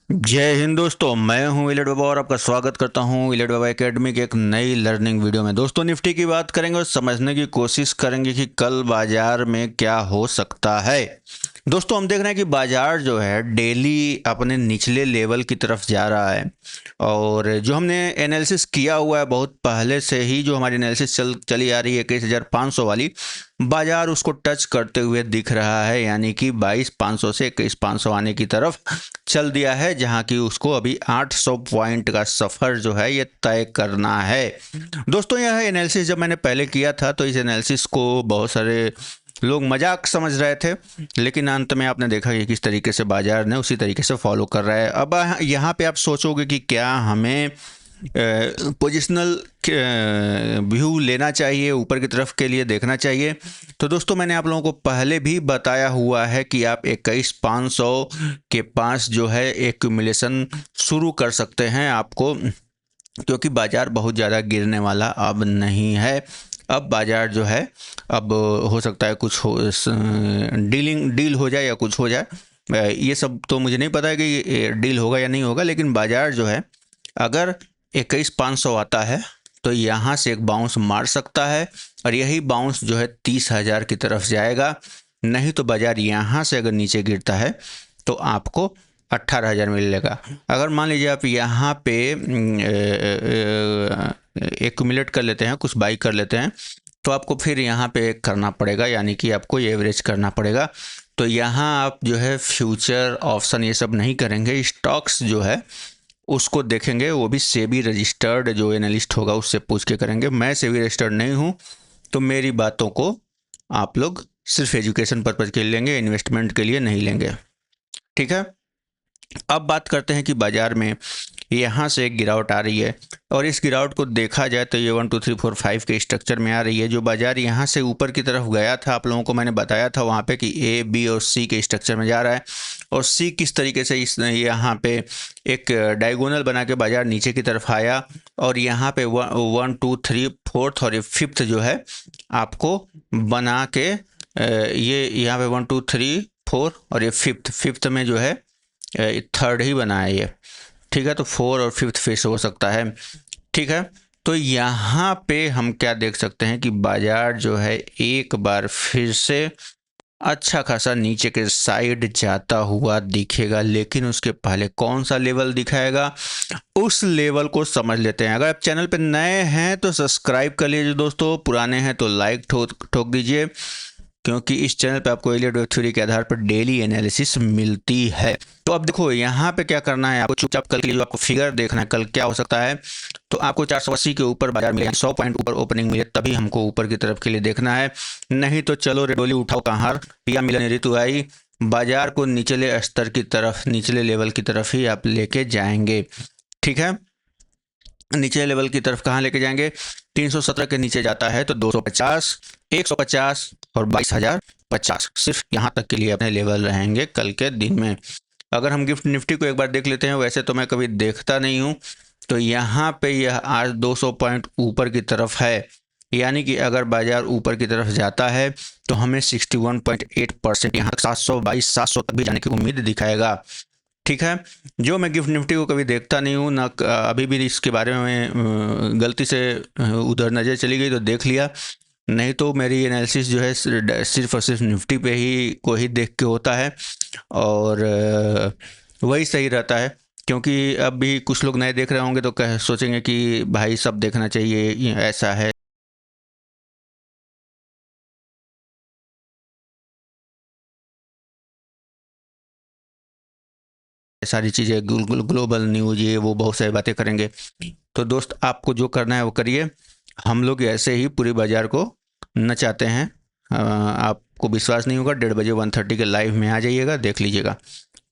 जय हिंद दोस्तों, मैं हूं इलेट बाबा और आपका स्वागत करता हूं इलेट बाबा एकेडमी के एक नई लर्निंग वीडियो में। दोस्तों, निफ्टी की बात करेंगे और समझने की कोशिश करेंगे कि कल बाजार में क्या हो सकता है। दोस्तों, हम देख रहे हैं कि बाजार जो है डेली अपने निचले लेवल की तरफ जा रहा है और जो हमने एनालिसिस किया हुआ है बहुत पहले से ही, जो हमारी एनालिसिस चली आ रही है 21,500 वाली, बाजार उसको टच करते हुए दिख रहा है। यानी कि 22,500 से 21,500 आने की तरफ चल दिया है, जहां की उसको अभी 800 पॉइंट का सफ़र जो है ये तय करना है। दोस्तों, यह एनालिसिस जब मैंने पहले किया था तो इस एनालिसिस को बहुत सारे लोग मजाक समझ रहे थे, लेकिन अंत में आपने देखा कि किस तरीके से बाजार ने उसी तरीके से फॉलो कर रहा है। अब यहाँ पे आप सोचोगे कि क्या हमें पोजिशनल व्यू लेना चाहिए, ऊपर की तरफ के लिए देखना चाहिए। तो दोस्तों, मैंने आप लोगों को पहले भी बताया हुआ है कि आप 21,500 के पास जो है एक्यूमुलेशन शुरू कर सकते हैं आपको, क्योंकि बाजार बहुत ज़्यादा गिरने वाला अब नहीं है। अब बाजार जो है, अब हो सकता है कुछ हो, डील हो जाए या कुछ हो जाए। ये सब तो मुझे नहीं पता है कि डील होगा या नहीं होगा, लेकिन बाजार जो है अगर 21,500 आता है तो यहाँ से एक बाउंस मार सकता है और यही बाउंस जो है 30,000 की तरफ जाएगा। नहीं तो बाजार यहाँ से अगर नीचे गिरता है तो आपको 18,000 मिलेगा। अगर मान लीजिए आप यहाँ पे एक्यूमुलेट कर लेते हैं, कुछ बाई कर लेते हैं, तो आपको फिर यहाँ पे करना पड़ेगा, यानी कि आपको एवरेज करना पड़ेगा। तो यहाँ आप जो है फ्यूचर ऑप्शन ये सब नहीं करेंगे, स्टॉक्स जो है उसको देखेंगे, वो भी सेबी रजिस्टर्ड जो एनालिस्ट होगा उससे पूछ के करेंगे। मैं सेबी रजिस्टर्ड नहीं हूँ, तो मेरी बातों को आप लोग सिर्फ एजुकेशन पर्पज़ के लिए लेंगे, इन्वेस्टमेंट के लिए नहीं लेंगे। ठीक है। अब बात करते हैं कि बाजार में यहाँ से एक गिरावट आ रही है और इस गिरावट को देखा जाए तो ये 1 2 3 4 5 के स्ट्रक्चर में आ रही है। जो बाजार यहाँ से ऊपर की तरफ गया था, आप लोगों को मैंने बताया था वहाँ पे कि ए बी और सी के स्ट्रक्चर में जा रहा है, और सी किस तरीके से इस यहाँ पे एक डायगोनल बना के बाजार नीचे की तरफ आया और यहाँ पे 1 2 3 4th और ये 5th जो है आपको बना के ये यहाँ पे 1 2 3 4 और ये 5th में जो है थर्ड ही बना है ये। ठीक है, तो 4 और 5th फेस हो सकता है। ठीक है, तो यहाँ पे हम क्या देख सकते हैं कि बाजार जो है एक बार फिर से अच्छा खासा नीचे के साइड जाता हुआ दिखेगा, लेकिन उसके पहले कौन सा लेवल दिखाएगा उस लेवल को समझ लेते हैं। अगर आप चैनल पे नए हैं तो सब्सक्राइब कर लीजिए दोस्तों, पुराने हैं तो लाइक ठोक दीजिए, क्योंकि इस चैनल पे आपको एलियट वेव थ्योरी के आधार पर डेली एनालिसिस मिलती है। तो अब देखो यहाँ पे क्या करना है, आपको चुपचाप कल के लिए जो आपको फिगर देखना है कल क्या हो सकता है। तो आपको 480 के ऊपर बाजार मिले, 100 पॉइंट ऊपर ओपनिंग मिले, तभी हमको ऊपर की तरफ के लिए देखना है। नहीं तो चलो रेडोली उठाओ कहार, पिया मिलन ऋतु आई, बाजार को निचले स्तर की तरफ, निचले लेवल की तरफ ही आप लेके जाएंगे। ठीक है, नीचे लेवल की तरफ कहाँ लेके जाएंगे, 317 के नीचे जाता है तो 250, 150 और 22,050, सिर्फ यहाँ तक के लिए अपने लेवल रहेंगे कल के दिन में। अगर हम गिफ्ट निफ्टी को एक बार देख लेते हैं, वैसे तो मैं कभी देखता नहीं हूँ, तो यहाँ पे यह आज 200 पॉइंट ऊपर की तरफ है। यानी कि अगर बाजार ऊपर की तरफ जाता है तो हमें 61.8% यहाँ तक 722-700 तक भी जाने की उम्मीद दिखाएगा। ठीक है, जो मैं गिफ्ट निफ्टी को कभी देखता नहीं हूँ ना, अभी भी इसके बारे में गलती से उधर नज़र चली गई तो देख लिया, नहीं तो मेरी एनालिसिस जो है सिर्फ और सिर्फ निफ्टी पे ही को ही देख के होता है और वही सही रहता है। क्योंकि अब भी कुछ लोग नए देख रहे होंगे तो सोचेंगे कि भाई सब देखना चाहिए, ये ऐसा है। सारी चीज़ें ग्लोबल न्यूज़ ये वो बहुत सारी बातें करेंगे। तो दोस्त, आपको जो करना है वो करिए, हम लोग ऐसे ही पूरी बाज़ार को नचाते हैं। आपको विश्वास नहीं होगा, 1:30 बजे 1:30 के लाइव में आ जाइएगा, देख लीजिएगा।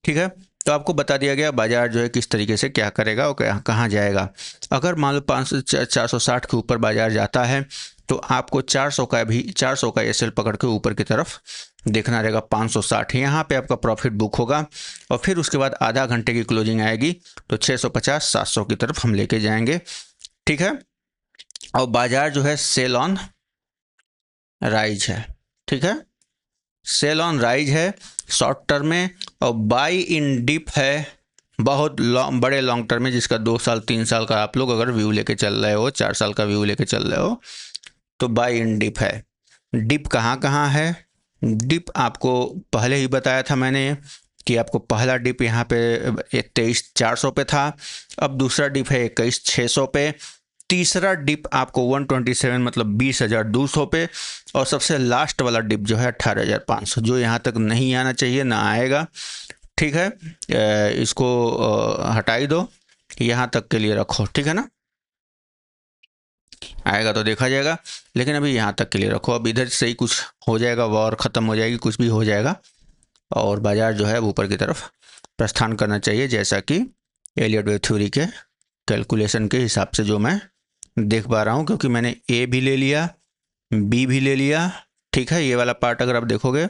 ठीक है, तो आपको बता दिया गया बाजार जो है किस तरीके से क्या करेगा और कहाँ जाएगा। अगर मान लो 460 के ऊपर बाजार जाता है तो आपको 400 का एसएल पकड़ के ऊपर की तरफ देखना रहेगा। 560 यहाँ पे आपका प्रॉफिट बुक होगा और फिर उसके बाद आधा घंटे की क्लोजिंग आएगी तो 650-700 की तरफ हम लेके जाएंगे। ठीक है, और बाजार जो है सेल ऑन राइज है। ठीक है, सेल ऑन राइज है शॉर्ट टर्म में, और बाई इन डिप है बहुत बड़े लॉन्ग टर्म में, जिसका 2 साल 3 साल का आप लोग अगर व्यू लेके चल रहे हो, 4 साल का व्यू लेके चल रहे हो, तो बाय इन डिप है। डिप कहाँ कहाँ है? डिप आपको पहले ही बताया था मैंने कि आपको पहला डिप यहाँ पे 23,400 पे था, अब दूसरा डिप है 21,600 पे, तीसरा डिप आपको 127 मतलब 20,200 पे, और सबसे लास्ट वाला डिप जो है 18,500, जो यहाँ तक नहीं आना चाहिए, ना आएगा। ठीक है, इसको हटा ही दो, यहाँ तक के लिए रखो, ठीक है ना, आएगा तो देखा जाएगा, लेकिन अभी यहाँ तक के लिए रखो। अब इधर से ही कुछ हो जाएगा, वॉर ख़त्म हो जाएगी, कुछ भी हो जाएगा, और बाजार जो है ऊपर की तरफ प्रस्थान करना चाहिए, जैसा कि एलियट वेव थ्योरी के कैलकुलेशन के हिसाब से जो मैं देख पा रहा हूँ, क्योंकि मैंने ए भी ले लिया, बी भी ले लिया। ठीक है, ये वाला पार्ट अगर आप देखोगे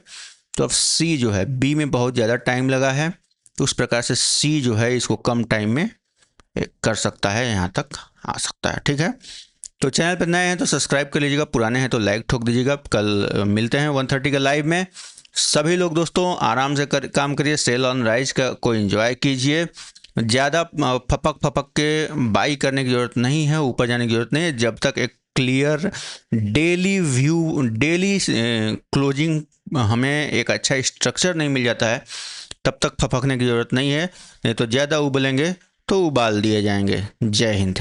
तो अब सी जो है, बी में बहुत ज़्यादा टाइम लगा है, तो उस प्रकार से सी जो है इसको कम टाइम में कर सकता है, यहाँ तक आ सकता है। ठीक है, तो चैनल पर नए हैं तो सब्सक्राइब कर लीजिएगा, पुराने हैं तो लाइक ठोक दीजिएगा। कल मिलते हैं 1:30 का लाइव में। सभी लोग दोस्तों आराम से काम करिए, सेल ऑन राइज का को एंजॉय कीजिए, ज़्यादा फपक के बाई करने की ज़रूरत नहीं है, ऊपर जाने की ज़रूरत नहीं है। जब तक एक clear daily view, daily closing हमें एक अच्छा स्ट्रक्चर नहीं मिल जाता है, तब तक फपकने की ज़रूरत नहीं है, नहीं तो ज़्यादा उबलेंगे तो उबाल दिए जाएंगे। जय हिंद।